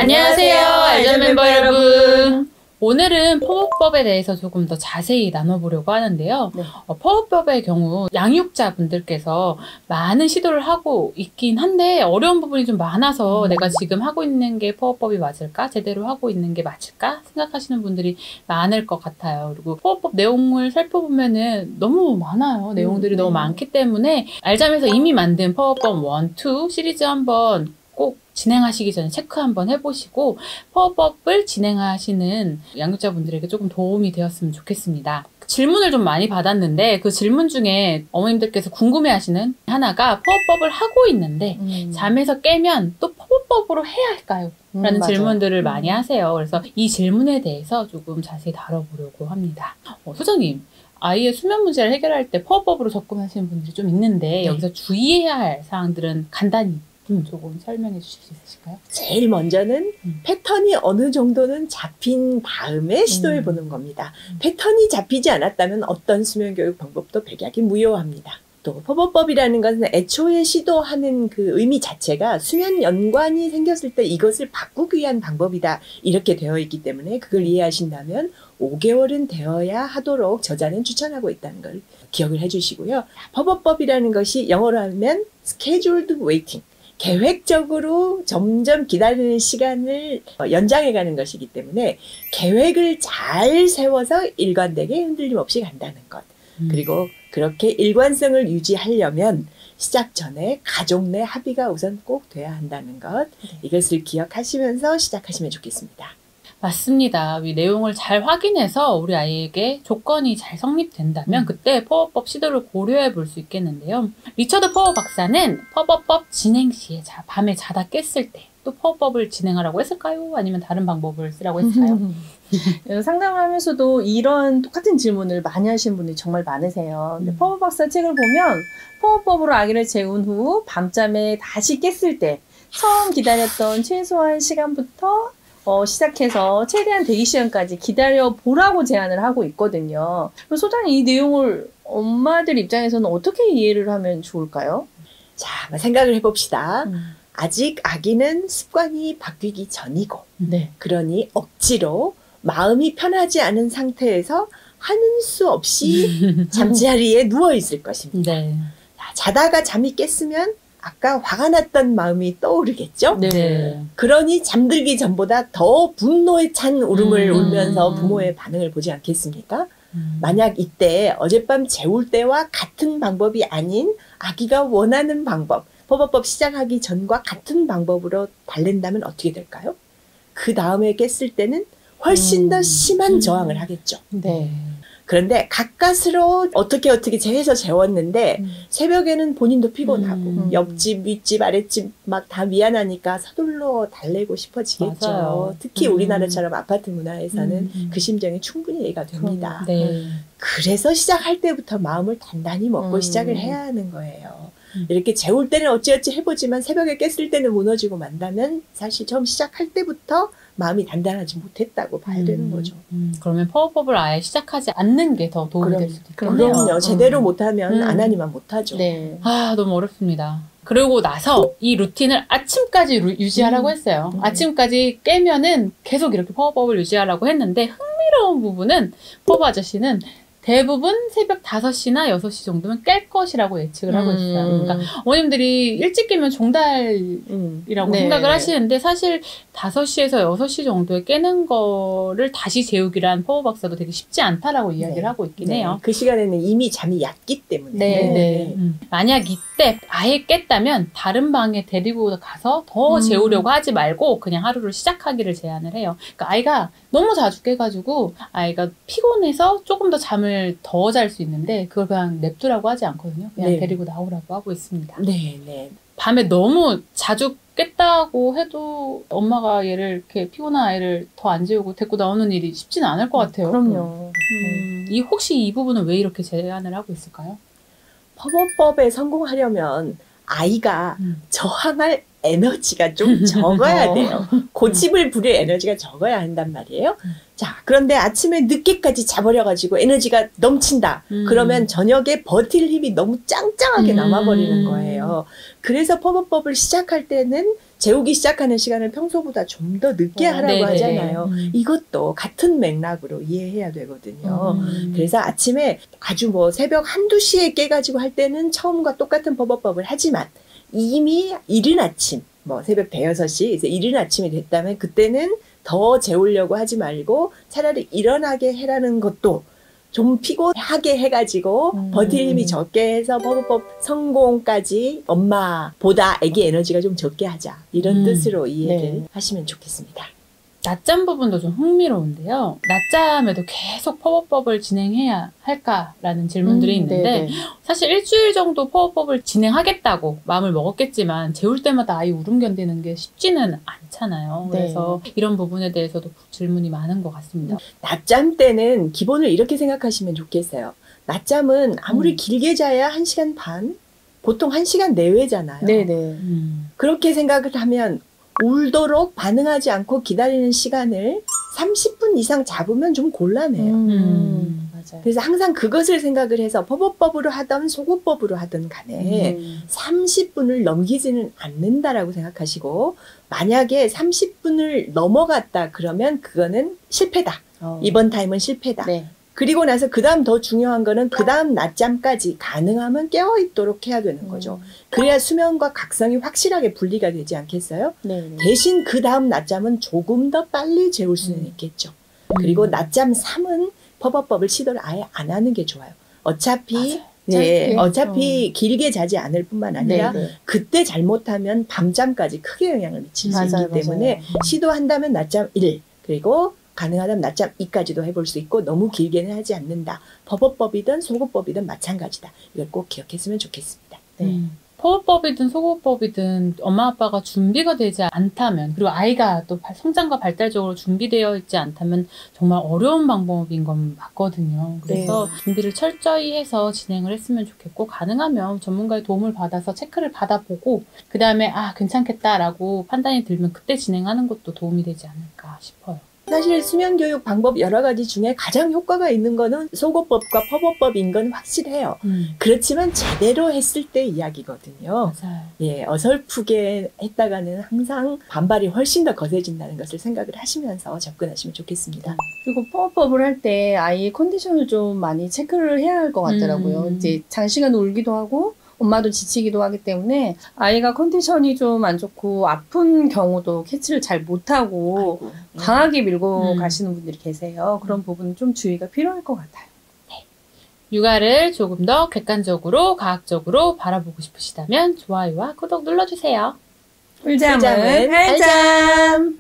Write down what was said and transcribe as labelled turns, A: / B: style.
A: 안녕하세요, 알전 멤버 여러분. 오늘은 팝업법에 대해서 조금 더 자세히 나눠보려고 하는데요.
B: 네.
A: 팝업법의 경우 양육자분들께서 많은 시도를 하고 있긴 한데 어려운 부분이 좀 많아서 내가 지금 하고 있는 게 팝업법이 맞을까? 제대로 하고 있는 게 맞을까? 생각하시는 분들이 많을 것 같아요. 그리고 팝업법 내용을 살펴보면은 너무 많아요. 내용들이 너무 많기 때문에 알잠에서 이미 만든 팝업법 1, 2 시리즈 한번 꼭 진행하시기 전에 체크 한번 해보시고 팝업법을 진행하시는 양육자분들에게 조금 도움이 되었으면 좋겠습니다. 질문을 좀 많이 받았는데 그 질문 중에 어머님들께서 궁금해하시는 하나가 팝업법을 하고 있는데 잠에서 깨면 또 팝업법으로 해야 할까요? 라는
B: 맞아요.
A: 질문들을 많이 하세요. 그래서 이 질문에 대해서 조금 자세히 다뤄보려고 합니다. 소장님, 아이의 수면 문제를 해결할 때 팝업법으로 접근하시는 분들이 좀 있는데 여기서 주의해야 할 사항들은 간단히 조금 설명해 주실 수 있으실까요?
B: 제일 먼저는 패턴이 어느 정도는 잡힌 다음에 시도해 보는 겁니다. 패턴이 잡히지 않았다면 어떤 수면 교육 방법도 백약이 무효합니다. 또 팝업법이라는 것은 애초에 시도하는 그 의미 자체가 수면 연관이 생겼을 때 이것을 바꾸기 위한 방법이다 이렇게 되어 있기 때문에 그걸 이해하신다면 5개월은 되어야 하도록 저자는 추천하고 있다는 걸 기억을 해주시고요. 팝업법이라는 것이 영어로 하면 scheduled waiting, 계획적으로 점점 기다리는 시간을 연장해가는 것이기 때문에 계획을 잘 세워서 일관되게 흔들림 없이 간다는 것. 그리고 그렇게 일관성을 유지하려면 시작 전에 가족 내 합의가 우선 꼭 돼야 한다는 것. 이것을 기억하시면서 시작하시면 좋겠습니다.
A: 맞습니다. 이 내용을 잘 확인해서 우리 아이에게 조건이 잘 성립된다면 그때 팝업법 시도를 고려해 볼 수 있겠는데요. 리처드 퍼워 박사는 팝업법 진행 시에 밤에 자다 깼을 때 또 팝업법을 진행하라고 했을까요? 아니면 다른 방법을 쓰라고 했을까요?
C: 상담을 하면서도 이런 똑같은 질문을 많이 하시는 분들이 정말 많으세요. 근데 퍼워 박사 책을 보면 팝업법으로 아기를 재운 후 밤잠에 다시 깼을 때 처음 기다렸던 최소한 시간부터 시작해서 최대한 대기 시간까지 기다려 보라고 제안을 하고 있거든요. 소장님, 이 내용을 엄마들 입장에서는 어떻게 이해를 하면 좋을까요?
B: 자, 한번 생각을 해봅시다. 아직 아기는 습관이 바뀌기 전이고, 그러니 억지로 마음이 편하지 않은 상태에서 하는 수 없이 잠자리에 누워 있을 것입니다. 자다가 잠이 깼으면 아까 화가 났던 마음이 떠오르겠죠? 그러니 잠들기 전보다 더 분노에 찬 울음을 울면서 부모의 반응을 보지 않겠습니까? 만약 이때 어젯밤 재울 때와 같은 방법이 아닌 아기가 원하는 방법, 팝업법 시작하기 전과 같은 방법으로 달랜다면 어떻게 될까요? 그 다음에 깼을 때는 훨씬 더 심한 저항을 하겠죠. 그런데 가까스로 어떻게 해서 재웠는데 새벽에는 본인도 피곤하고 옆집, 윗집, 아랫집 막 다 미안하니까 서둘러 달래고 싶어지겠죠.
A: 맞아요.
B: 특히 우리나라처럼 아파트 문화에서는 그 심정이 충분히 이해가 됩니다. 그래서 시작할 때부터 마음을 단단히 먹고 시작을 해야 하는 거예요. 이렇게 재울 때는 어찌어찌 해보지만 새벽에 깼을 때는 무너지고 만다면 사실 처음 시작할 때부터 마음이 단단하지 못했다고 봐야 되는 거죠.
A: 그러면 팝업법을 아예 시작하지 않는 게 더 도움이 될 수도 있겠네요.
B: 그럼요. 제대로 못하면 안 하니만 못하죠.
A: 너무 어렵습니다. 그러고 나서 이 루틴을 아침까지 유지하라고 했어요. 아침까지 깨면은 계속 이렇게 팝업법을 유지하라고 했는데 흥미로운 부분은 팝업 아저씨는 대부분 새벽 5시나 6시 정도면 깰 것이라고 예측을 하고 있어요. 그러니까 어머님들이 일찍 깨면 종달이라고 생각을 하시는데 사실 5시에서 6시 정도에 깨는 거를 다시 재우기란 퍼워 박사도 되게 쉽지 않다라고 이야기를 하고 있긴 해요.
B: 그 시간에는 이미 잠이 얕기 때문에.
A: 만약 이때 아예 깼다면 다른 방에 데리고 가서 더 재우려고 하지 말고 그냥 하루를 시작하기를 제안을 해요. 그러니까 아이가 너무 자주 깨가지고 아이가 피곤해서 조금 더 잠을 더 잘 수 있는데 그걸 그냥 냅두라고 하지 않거든요. 그냥 데리고 나오라고 하고 있습니다. 밤에 너무 자주 깼다고 해도 엄마가 얘를 이렇게 피곤한 아이를 더 안 재우고 데리고 나오는 일이 쉽지는 않을 것 같아요.
C: 그럼요.
A: 혹시 이 부분은 왜 이렇게 제안을 하고 있을까요?
B: 팝업법에 성공하려면 아이가 저항할 에너지가 좀 적어야 돼요. 고집을 부릴 에너지가 적어야 한단 말이에요. 자, 그런데 아침에 늦게까지 자버려가지고 에너지가 넘친다. 그러면 저녁에 버틸 힘이 너무 짱짱하게 남아버리는 거예요. 그래서 팝업법을 시작할 때는 재우기 시작하는 시간을 평소보다 좀 더 늦게 하라고
A: 네네네.
B: 하잖아요. 이것도 같은 맥락으로 이해해야 되거든요. 그래서 아침에 아주 뭐 새벽 1~2시에 깨가지고 할 때는 처음과 똑같은 퍼벅법을 하지만 이미 이른 아침, 뭐 새벽 5~6시, 이제 이른 아침이 됐다면 그때는 더 재우려고 하지 말고 차라리 일어나게 해라는 것도 좀 피곤하게 해가지고 버틸 힘이 적게 해서 퍼벅법 성공까지 엄마보다 아기 에너지가 좀 적게 하자. 이런 뜻으로 이해를 하시면 좋겠습니다.
A: 낮잠 부분도 좀 흥미로운데요. 낮잠에도 계속 퍼벅법을 진행해야 할까라는 질문들이 있는데
C: 네네.
A: 사실 일주일 정도 퍼벅법을 진행하겠다고 마음을 먹었겠지만 재울 때마다 아이 울음 견디는 게 쉽지는 않잖아요.
C: 네.
A: 그래서 이런 부분에 대해서도 질문이 많은 것 같습니다.
B: 낮잠 때는 기본을 이렇게 생각하시면 좋겠어요. 낮잠은 아무리 길게 자야 1시간 반, 보통 1시간 내외잖아요.
C: 네네.
B: 그렇게 생각을 하면 울도록 반응하지 않고 기다리는 시간을 30분 이상 잡으면 좀 곤란해요.
C: 맞아요.
B: 그래서 항상 그것을 생각을 해서 퍼벅법으로 하든 소거법으로 하든 간에 30분을 넘기지는 않는다라고 생각하시고 만약에 30분을 넘어갔다 그러면 그거는 실패다. 이번 타임은 실패다.
C: 네.
B: 그리고 나서 그 다음 더 중요한 거는 그 다음 낮잠까지 가능하면 깨어있도록 해야 되는 거죠. 그래야 수면과 각성이 확실하게 분리가 되지 않겠어요?
C: 네.
B: 대신 그 다음 낮잠은 조금 더 빨리 재울 수는 있겠죠. 그리고 낮잠 3은 퍼벅법을 시도를 아예 안 하는 게 좋아요. 어차피 네, 어차피 길게 자지 않을 뿐만 아니라 그때 잘못하면 밤잠까지 크게 영향을 미칠 수 있기 때문에 시도한다면 낮잠 1 그리고 가능하다면 낮잠 2까지도 해볼 수 있고 너무 길게는 하지 않는다. 퍼벅법이든 소거법이든 마찬가지다. 이걸 꼭 기억했으면 좋겠습니다.
A: 퍼벅법이든 소거법이든 엄마 아빠가 준비가 되지 않다면 그리고 아이가 또 성장과 발달적으로 준비되어 있지 않다면 정말 어려운 방법인 건 맞거든요. 그래서 준비를 철저히 해서 진행을 했으면 좋겠고 가능하면 전문가의 도움을 받아서 체크를 받아보고 그 다음에 아 괜찮겠다라고 판단이 들면 그때 진행하는 것도 도움이 되지 않을까 싶어요.
B: 사실 수면교육 방법 여러 가지 중에 가장 효과가 있는 거는 소거법과 퍼벅법인 건 확실해요. 그렇지만 제대로 했을 때 이야기거든요.
A: 맞아요.
B: 예, 어설프게 했다가는 항상 반발이 훨씬 더 거세진다는 것을 생각을 하시면서 접근하시면 좋겠습니다.
C: 그리고 퍼벅법을 할 때 아이의 컨디션을 좀 많이 체크를 해야 할 것 같더라고요. 이제 장시간 울기도 하고 엄마도 지치기도 하기 때문에 아이가 컨디션이 좀 안 좋고 아픈 경우도 캐치를 잘 못하고 강하게 밀고 가시는 분들이 계세요. 그런 부분은 좀 주의가 필요할 것 같아요.
A: 육아를 조금 더 객관적으로 과학적으로 바라보고 싶으시다면 좋아요와 구독 눌러주세요.
C: 꿀잠은 알잠.